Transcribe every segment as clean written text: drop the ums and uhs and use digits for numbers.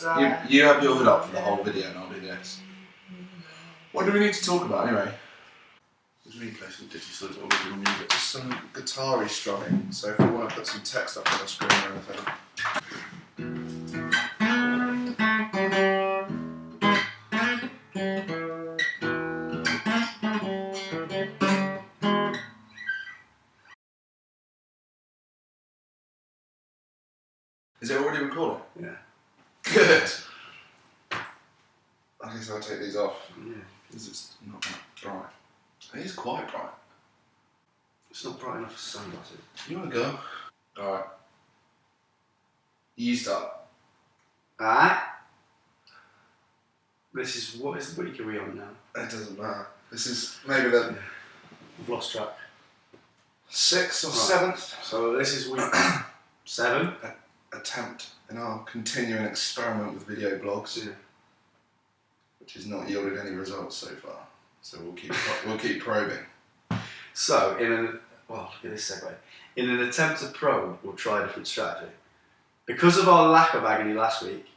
You have your hood up for the whole video and I'll do this. What do we need to talk about anyway? We need to play some digital audio music. Just some guitar-y strumming. So if we want to put some text up on the screen or anything. Is it already recording? Yeah. Good! I guess I'll take these off. Yeah. Because it's not that bright. It is quite bright. It's not bright enough for sunglasses. You want to go? Alright. You start. Alright. This is, what week are we on now? It doesn't matter. This is maybe the I've lost track. 6th or 7th So this is week 7. attempt in our continuing experiment with video blogs, Yeah. which has not yielded any results so far. So we'll keep probing. So look at this segue. In an attempt to probe, we'll try a different strategy. Because of our lack of agony last week,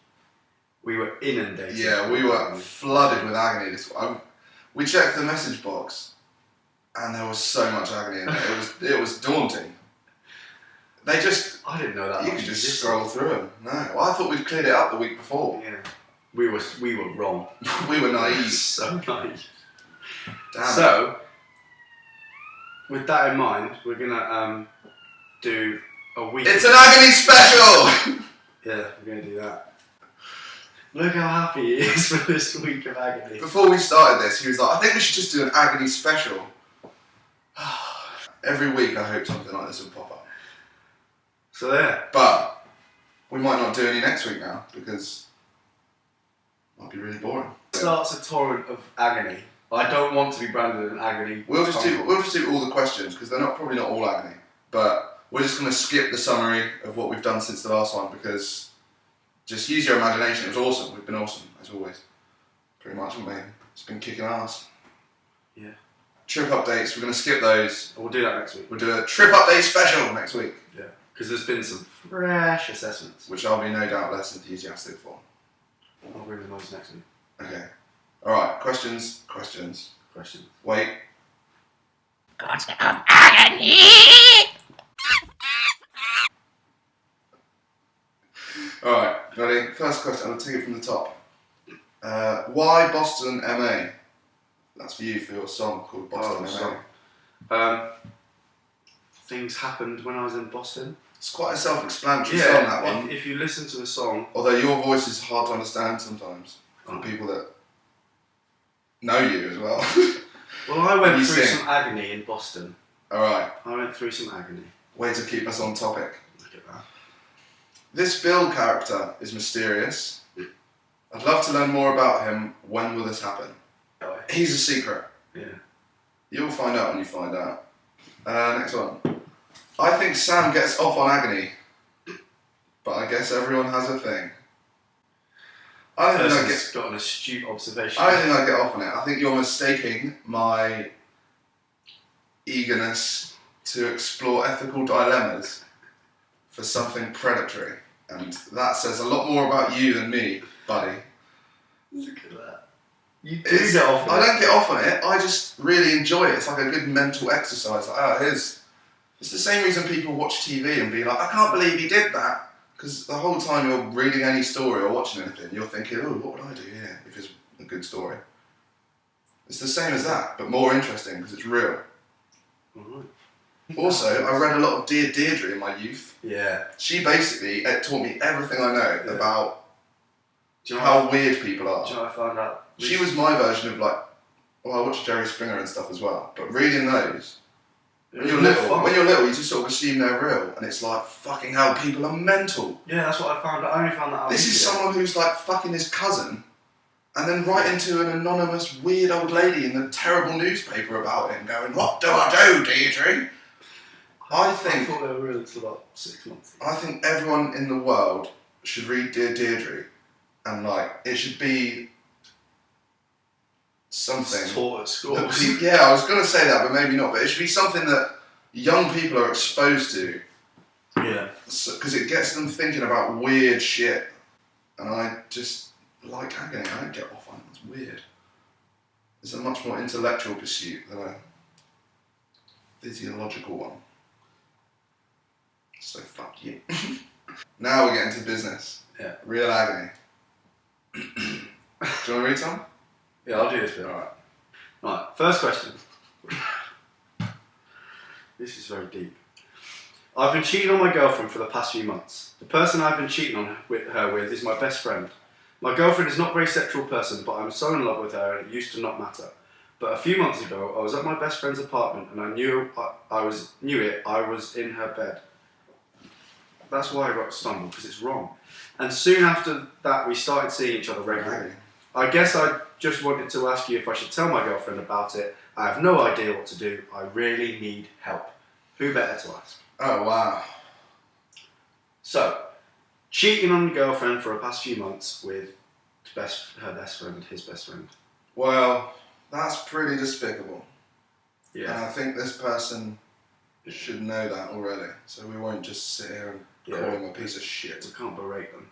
we were inundated. Yeah, we were flooded with agony this week. We checked the message box, and there was so much agony in there. It was daunting. They just I didn't know that. you could just scroll through them. No, well, I thought we'd cleared it up the week before. Yeah, we were wrong. We were naive. So naive. Damn So, with that in mind, we're gonna do a week. It's an agony special. Yeah, we're gonna do that. Look how happy he is for this week of agony. Before we started this, he was like, I think we should just do an agony special. Every week I hope something like this will pop up. So there. But we might not do any next week now because it might be really boring. Starts a torrent of agony. I don't want to be branded an agony. We'll just do all the questions because they're probably not all agony. But we're just going to skip the summary of what we've done since the last one because just use your imagination. It was awesome. We've been awesome as always. Pretty much, haven't we? It's been kicking ass. Yeah. Trip updates. We're going to skip those. We'll do that next week. We'll do a trip update special next week. Yeah. Because there's been some fresh assessments. Which I'll be no doubt less enthusiastic for. I'll bring them those next week. Okay. Alright, questions. Wait. Gods of agony! Alright, ready? First question, I'll take it from the top. Why Boston MA? That's for you, for your song called Boston MA. Things happened when I was in Boston. It's quite a self-explanatory song, that one. If you listen to the song... Although your voice is hard to understand sometimes for people that know you as well. Well, I went through some agony in Boston. Alright. I went through some agony. Way to keep us on topic. Look at that. This Bill character is mysterious. I'd love to learn more about him. When will this happen? He's a secret. Yeah. You'll find out when you find out. Next one. I think Sam gets off on agony, but I guess everyone has a thing. I don't think I got an astute observation. I don't think I get off on it. I think you're mistaking my eagerness to explore ethical dilemmas for something predatory, and that says a lot more about you than me, buddy. Look at that. You do get off on it. I don't get off on it. I just really enjoy it. It's like a good mental exercise. Like, it's the same reason people watch TV and be like, I can't believe he did that. Because the whole time you're reading any story or watching anything, you're thinking, oh, what would I do here if it's a good story? It's the same as that, but more interesting because it's real. Right. Also, I read a lot of Dear Deirdre in my youth. Yeah. She basically taught me everything I know about how weird people are. Do you know what I found out? She was my version of I watched Jerry Springer and stuff as well, but reading those, when you're little, you just sort of assume they're real, and it's like, fucking hell, people are mental. Yeah, that's what I found out. I only found that out. This is someone who's like fucking his cousin, and then writing to an anonymous weird old lady in the terrible newspaper about it and going, what do I do, Deirdre? I thought they were real until about 6 months ago. I think everyone in the world should read Dear Deirdre, and it should be something. It's taught at school. Yeah, I was going to say that, but maybe not. But it should be something that young people are exposed to. Yeah. Because it gets them thinking about weird shit. And I just like agony. I don't get off on it. It's weird. It's a much more intellectual pursuit than a physiological one. So fuck you. Now we're getting to business. Yeah. Real agony. Do you want to read some? Yeah, I'll do this bit. Alright. Right, first question. This is very deep. I've been cheating on my girlfriend for the past few months. The person I've been cheating on her with is my best friend. My girlfriend is not a very sexual person, but I'm so in love with her and it used to not matter. But a few months ago, I was at my best friend's apartment and I knew I was in her bed. That's why I got stumbled, because it's wrong. And soon after that, we started seeing each other regularly. I guess I just wanted to ask you if I should tell my girlfriend about it. I have no idea what to do. I really need help. Who better to ask? Oh, wow. So, cheating on your girlfriend for the past few months with her best friend, his best friend. Well, that's pretty despicable. Yeah. And I think this person should know that already. So we won't just sit here and call him a piece of shit. We can't berate them.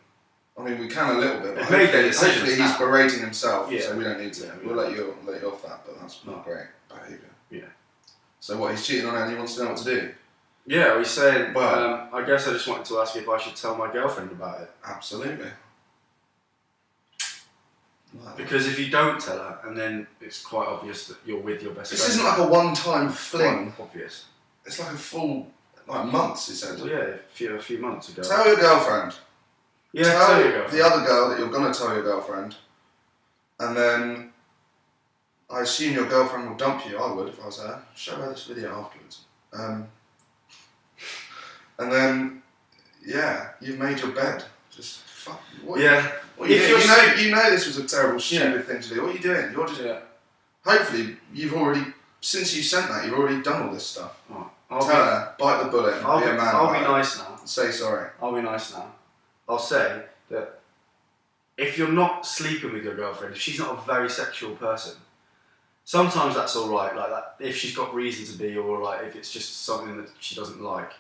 I mean, we can a little bit, but They've made their decisions hopefully he's now. berating himself, Yeah. so we don't need to. Yeah, We'll let you off that, but that's not great behaviour. Yeah. So what, he's cheating on her and he wants to know what to do? Yeah, he's saying, Well- I guess I just wanted to ask you if I should tell my girlfriend about it. Absolutely. Wow. Because if you don't tell her, and then it's quite obvious that you're with your best This friend. isn't like a one-time fling. Quite obvious. It's like a full, months, he said. Well, yeah, a few months ago. Tell your girlfriend. Yeah, tell tell your girlfriend. the other girl that you're going to tell your girlfriend. And then, I assume your girlfriend will dump you. I would if I was her. Show her this video afterwards. And then, yeah, you've made your bed. Just fuck. What Yeah. What you, If doing? you're You know this was a terrible, stupid thing to do. What are you doing? You're just. Yeah. Hopefully, you've already. Since you sent that, you've already done all this stuff. Right. Tell her, bite the bullet, and I'll be a be, man. I'll be about it. nice now. Say sorry. I'll be nice now. I'll say that if you're not sleeping with your girlfriend, if she's not a very sexual person, sometimes that's alright, like that, if she's got reason to be, or like if it's just something that she doesn't like.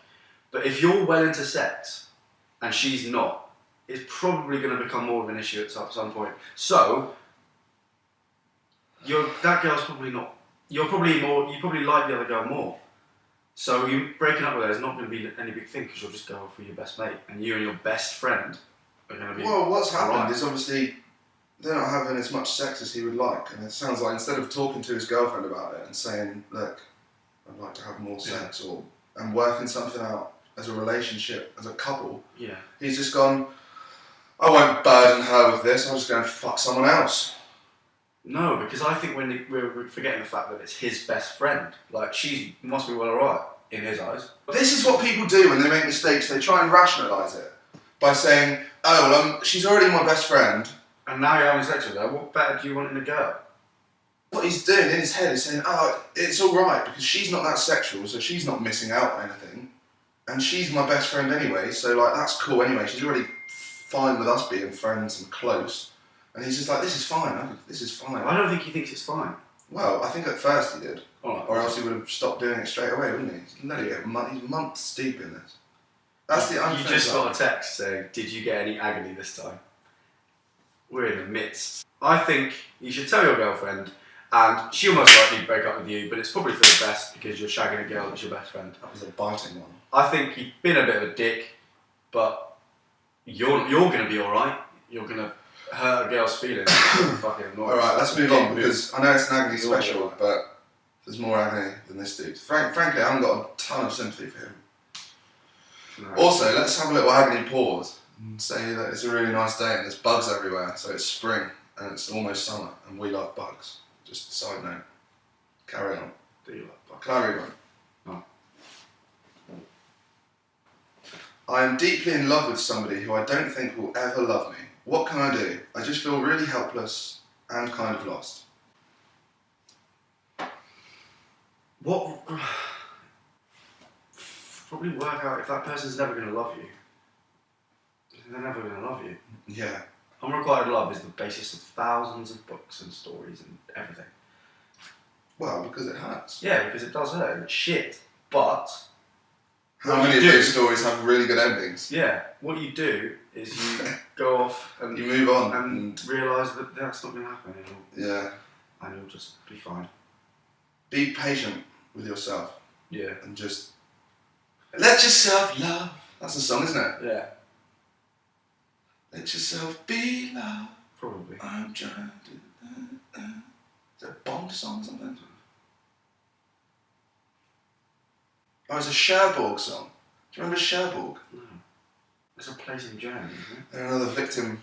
But if you're well into sex and she's not, it's probably going to become more of an issue at some point. So, that girl's probably not. You probably like the other girl more. So you breaking up with her is not going to be any big thing because you'll just go off with your best mate, and you and your best friend are going to be. Well, what's happened alright. is obviously they're not having as much sex as he would like, and it sounds like instead of talking to his girlfriend about it and saying, "Look, I'd like to have more sex," and working something out as a relationship, as a couple, Yeah. he's just gone, "I won't burden her with this. I'll just go and fuck someone else." No, because I think we're forgetting the fact that it's his best friend. Like, she must be well alright in his eyes. This is what people do when they make mistakes. They try and rationalise it by saying, "Oh, well, she's already my best friend." And now you're having sex with her. What better do you want in a girl? What he's doing in his head is saying, "Oh, it's all right because she's not that sexual, so she's not missing out on anything, and she's my best friend anyway. So like that's cool anyway. She's already fine with us being friends and close." And he's just like, "This is fine. This is fine." I don't think he thinks it's fine. Well, I think at first he did, Alright. or else he would have stopped doing it straight away, wouldn't he? He's letting it. He's months deep in this. That's the You unfair just part. got a text saying, "Did you get any agony this time?" We're in the midst. I think you should tell your girlfriend, and she'll most likely break up with you, but it's probably for the best because you're shagging a girl that's your best friend. That was a biting one. I think you've been a bit of a dick, but you're going to be alright. You're going to hurt a girl's feelings. Fucking annoying. Alright, let's move on Keep because I know it's an agony You're all special, right. but there's more agony than this dude. Frankly, I haven't got a ton of sympathy for him. moving. Also, let's have a little agony pause and say that it's a really nice day and there's bugs everywhere, so it's spring and it's almost summer and we love bugs. Just a side note. Carry on. Do you like bugs? Carry on. Oh. I am deeply in love with somebody who I don't think will ever love me. What can I do? I just feel really helpless and kind of lost. What? Probably work out if that person's never going to love you. They're never going to love you. Yeah. Unrequited love is the basis of thousands of books and stories and everything. Well, because it hurts. Yeah, because it does hurt and it's shit. But, How What many you of do- those stories have really good endings? yeah, what you do is you go off and You move on. and realise that that's not going to happen anymore. Yeah. And you'll just be fine. Be patient with yourself. Yeah. And just let yourself love. That's a song, isn't it? Yeah. Let yourself be loved. Probably. I'm trying to. Is it a Bond song or something? Oh, it's a Cherbourg song. Do you remember Cherbourg? No. It's a place in Germany, isn't it? They're another victim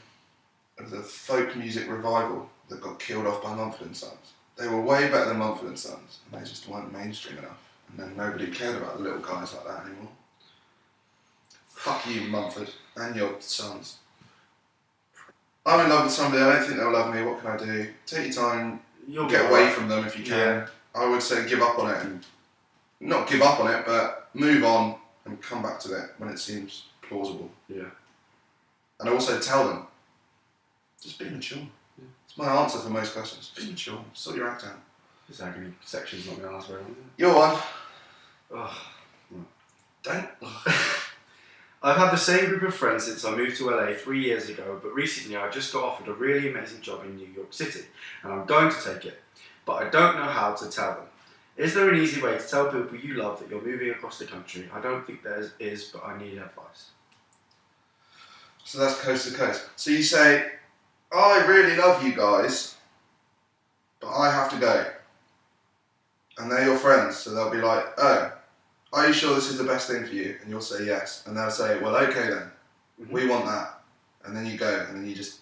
of the folk music revival that got killed off by Mumford & Sons. They were way better than Mumford & Sons, and they just weren't mainstream enough. And then nobody cared about the little guys like that anymore. Fuck you, Mumford, and your sons. I'm in love with somebody, I don't think they'll love me, what can I do? Take your time, You'll get away from them if you can. Yeah. I would say give up on it, and not give up on it, but move on and come back to it when it seems plausible. Yeah. And also tell them, just be mature. Yeah. It's my answer for most questions. Be mature, sort your act out. This agony section's not going to last very long, is it? You're one. Ugh. Don't. I've had the same group of friends since I moved to LA 3 years ago, but recently I just got offered a really amazing job in New York City, and I'm going to take it, but I don't know how to tell them. Is there an easy way to tell people you love that you're moving across the country? I don't think there is, but I need advice. So that's coast to coast. So you say, I really love you guys, but I have to go. And they're your friends, so they'll be like, oh, are you sure this is the best thing for you? And you'll say yes. And they'll say, well, okay then, we want that. And then you go, and then you just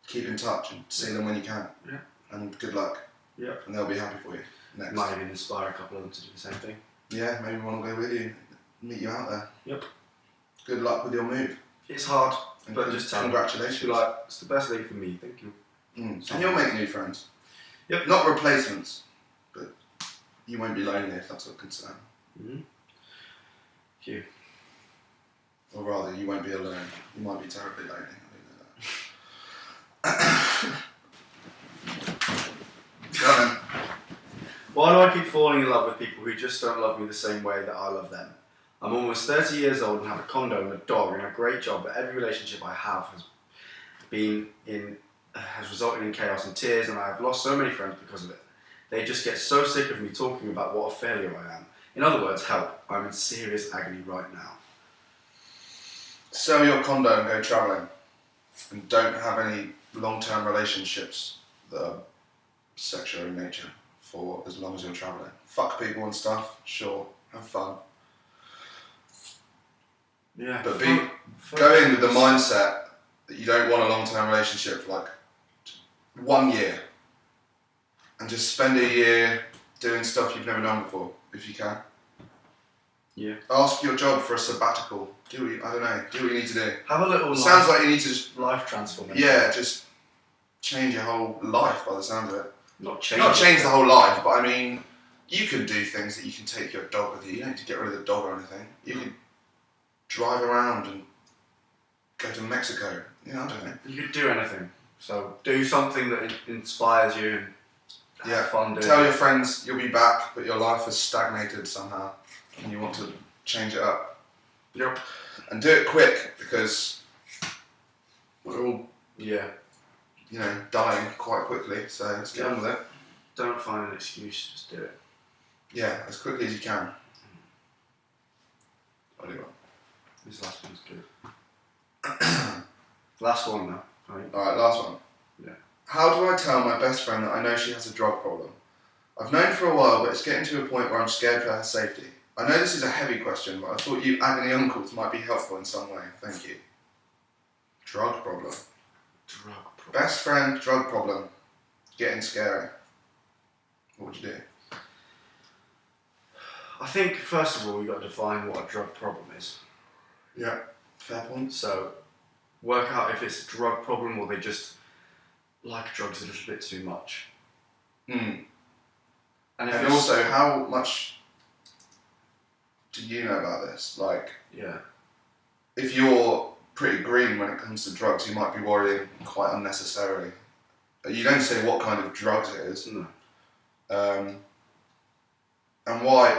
keep in touch and see them when you can. Yeah. And good luck. Yeah. And they'll be happy for you. Next. Might even inspire a couple of them to do the same thing. Yeah, maybe one will go with you, meet you out there. Yep. Good luck with your move. It's hard, And but just tell them. congratulations. Be like, it's the best thing for me, thank you. And you'll make new friends. Yep. Not replacements, but you won't be lonely if that's a concern. Mm-hmm. You. Or rather, you won't be alone. You might be terribly lonely. I don't know that. Go on then. Why do I keep falling in love with people who just don't love me the same way that I love them? I'm almost 30 years old and have a condo and a dog and a great job, but every relationship I have has resulted in chaos and tears, and I have lost so many friends because of it. They just get so sick of me talking about what a failure I am. In other words, help. I'm in serious agony right now. Sell your condo and go travelling. And don't have any long-term relationships that are sexual in nature for as long as you're travelling. Fuck people and stuff, sure. Have fun. Yeah. But go in with the mindset that you don't want a long-term relationship for like 1 year. And just spend a year doing stuff you've never done before, if you can. Yeah. Ask your job for a sabbatical. Do what you need to do. Have a little Sounds like you need to just, life transformation. yeah, just change your whole life by the sound of it. Not change. Not change the whole life, but I mean, you can do things that you can take your dog with you. You don't need to get rid of the dog or anything. You can drive around and go to Mexico. I don't know. You could do anything. So do something that inspires you and have fun doing Tell it. your friends you'll be back, but your life has stagnated somehow, and you want to change it up. Yep. And do it quick, because we're all, Yeah. dying quite quickly. So let's get on with it. Don't find an excuse, just do it. Yeah, as quickly as you can. Anyway. This last one's good. Last one now, right? Alright, last one. Yeah. How do I tell my best friend that I know she has a drug problem? I've known for a while, but it's getting to a point where I'm scared for her safety. I know this is a heavy question, but I thought you agony uncles might be helpful in some way. Thank you. Drug problem. Drug problem. Best friend, drug problem. Getting scary. What would you do? I think, first of all, you've got to define what a drug problem is. Yeah, fair point. So, work out if it's a drug problem or they just like drugs a little bit too much. Mm. And, if And it's, also, how much do you know about this? Like, yeah, if you're pretty green when it comes to drugs, you might be worrying quite unnecessarily. You don't say what kind of drugs it is. no. And why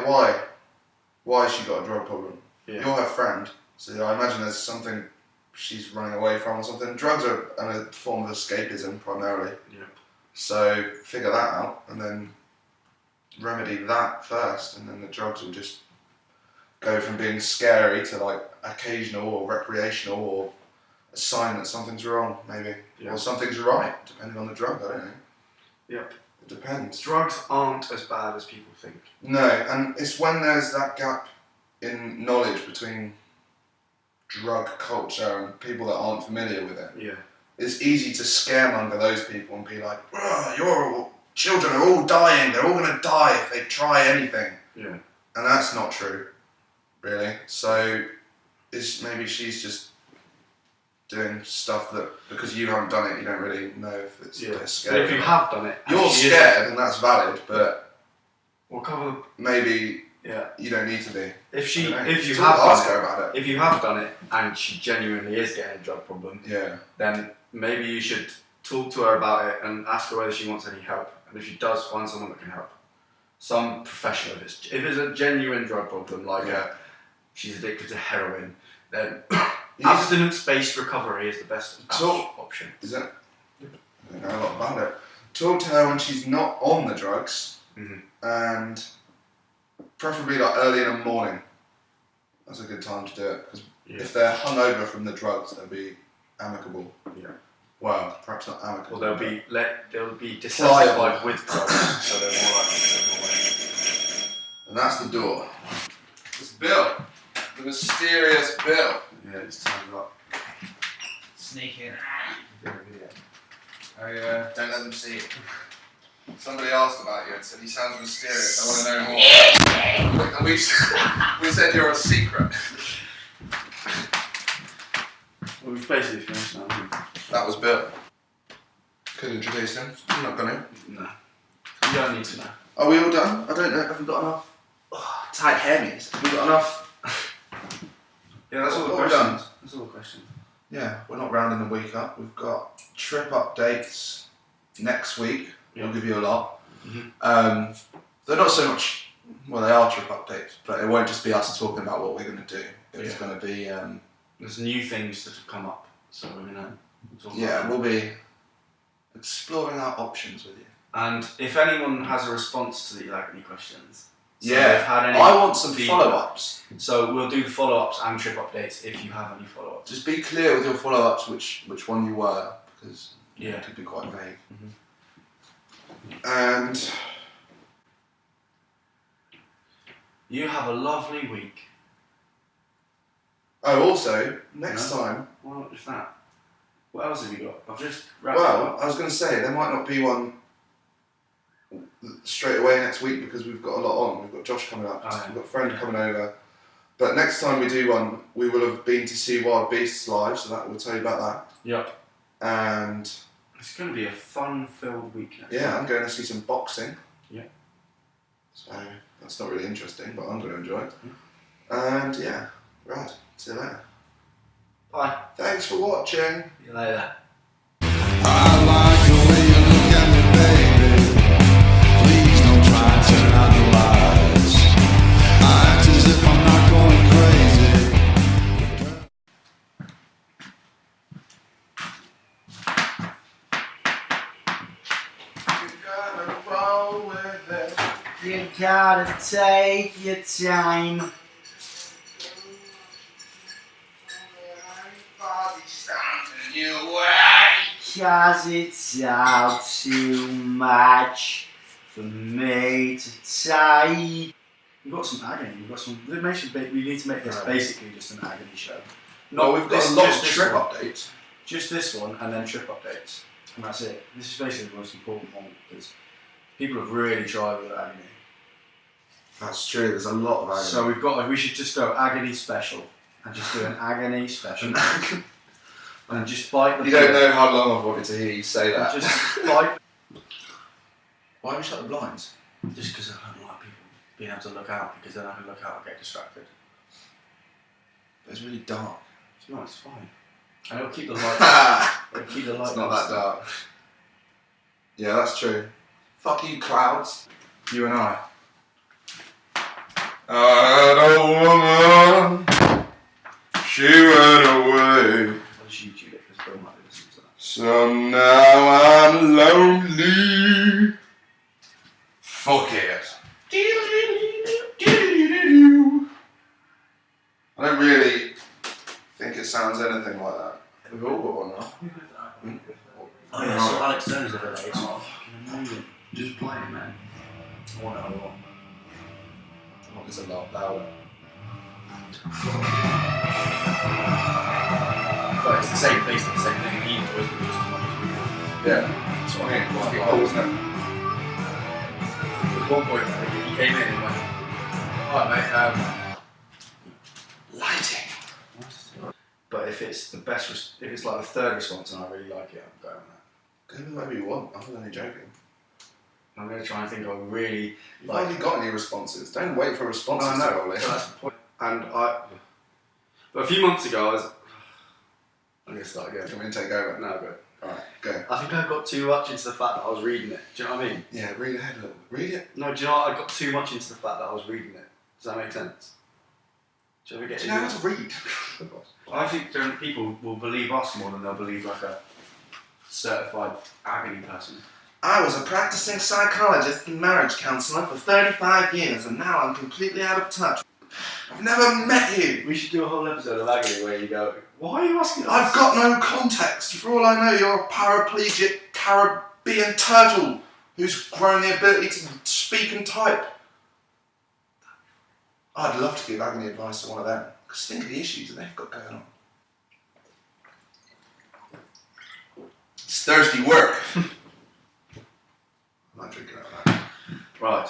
has she got a drug problem? Yeah. You're her friend, so I imagine there's something she's running away from or something. Drugs are a form of escapism primarily. Yeah. So figure that out and then remedy that first, and then the drugs will just go from being scary to like occasional or recreational or a sign that something's wrong, maybe. Yeah. Or something's right, depending on the drug, I don't know. Yep. It depends. Drugs aren't as bad as people think. No, and it's when there's that gap in knowledge between drug culture and people that aren't familiar with it. Yeah. It's easy to scaremonger those people and be like, your children are all dying, they're all going to die if they try anything. Yeah. And that's not true, really. So maybe she's just doing stuff that, because you haven't done it, you don't really know if it's a bit But scary. if you have done it, You're scared, and that's valid, but we'll cover. maybe Yeah. you don't need to be. If you Talk have to ask done her about it, if you have done it, and she genuinely is getting a drug problem, Yeah. then maybe you should talk to her about it and ask her whether she wants any help. And if she does, find someone that can help. Some professional. If it's a genuine drug problem, like she's addicted to heroin, then abstinence-based recovery is the best option. Is it? I don't know a lot about it. Talk to her when she's not on the drugs, and preferably like early in the morning. That's a good time to do it, because if they're hungover from the drugs, they'll be amicable. Yeah. Well, perhaps not amicable. Or they'll be dissatisfied with drugs, so they're more likely to go away. And that's the door. It's Bill. The mysterious Bill. Yeah, it's time up. Sneak in. Don't let them see it. Somebody asked about you and said he sounds mysterious. I want to know more. And we said you're a secret. Well, we've basically finished now. That was Bill. Could introduce him. I'm not gonna. No. You don't need to know. Are we all done? I don't know. Have we got enough? Oh, tight hammies. Have we got enough? Yeah, that's all the What have we questions. That's all the questions. Yeah, we're not rounding the week up. We've got trip updates next week. We'll give you a lot. They're not so much. Well, they are trip updates, but it won't just be us talking about what we're going to do. It's going to be. There's new things that have come up, so we're gonna talk about Yeah, them. we'll be exploring our options with you. And if anyone has a response to the agony questions, so Yeah, they've had any I want some feedback. follow-ups. So we'll do follow-ups and trip updates if you have any follow-ups. Just be clear with your follow-ups which one you were, because Yeah. it could be quite vague. And You have a lovely week. also next time. Why not just that? What else have you got? I've just wrapped Well, up. I was going to say there might not be one straight away next week because we've got a lot on. We've got Josh coming up. We've got a friend coming over. But next time we do one, we will have been to see Wild Beasts live, so that we'll tell you about that. Yep. And It's going to be a fun-filled week next yeah, time. I'm going to see some boxing. Yeah. So that's not really interesting, but I'm going to enjoy it. And yeah, right. See you later. Bye. Thanks for watching. See you later. I like the way you look at me, baby. Please don't try and turn out the lights. I act as if I'm not going crazy. You gotta roll with it. You gotta take your time. Cause it's all too much for me to take. We've got some agony. We've got some. We need to make this basically just an agony show. No, we've got this- a lot just of this trip one. updates. Just this one, and then trip updates, and that's it. This is basically the most important one because people have really tried with agony. That's true. There's a lot of agony. So we've got. We should just go agony special and just do an agony special and just bite the. You don't know how long I've wanted to hear you say that. Just bite. Why have you shut the blinds? Just because I don't like people being able to look out, because then I can look out and get distracted. It's really dark. No, it's fine. And it'll keep the light. It'll keep the light. It's not that dark. Yeah, that's true. Fuck you, clouds. You and I. I had a woman. She went away. just YouTube it because Bill might be listening to that. So now I'm lonely. Fuck it. I don't really think it sounds anything like that. We've all got one now. Oh yeah, so Alex Jones the other day. It's Oh, fucking amazing. Just play it, man. I want it a lot. I want this a lot louder. But it's the same place, the same thing. He enjoys it just as much as we do. Yeah, that's what I mean. It's quite cool, isn't it? There was one point where he came in and went, alright mate, Lighting. but if it's the best, if it's like the third response and I really like it, I'm going on that. Go with whatever you want. I'm only joking. I'm going to try and think of a really, You've hardly got any responses. Don't wait for responses to roll in. that's the point. And but a few months ago I was, I'm going to start Do again. you want me to take over? No, good. Alright, go. I think I got too much into the fact that I was reading it. Do you know what I mean? Yeah, read ahead a little. Read it. No, do you know what? I got too much into the fact that I was reading it. Does that make sense? Do you ever get Do you know how to read? I think people will believe us more than they'll believe like a certified agony person. I was a practicing psychologist and marriage counsellor for 35 years and now I'm completely out of touch. I've never met you. We should do a whole episode of agony where you go, why are you asking us? I've got no context. For all I know, you're a paraplegic Caribbean turtle who's grown the ability to speak and type. I'd love to give agony advice to one of them, because think of the issues that they've got going on. It's thirsty work. I'm not drinking out of that. Right.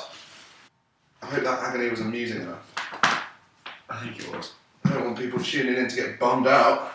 I hope that agony was amusing enough. I think it was. I don't want people tuning in to get bummed out.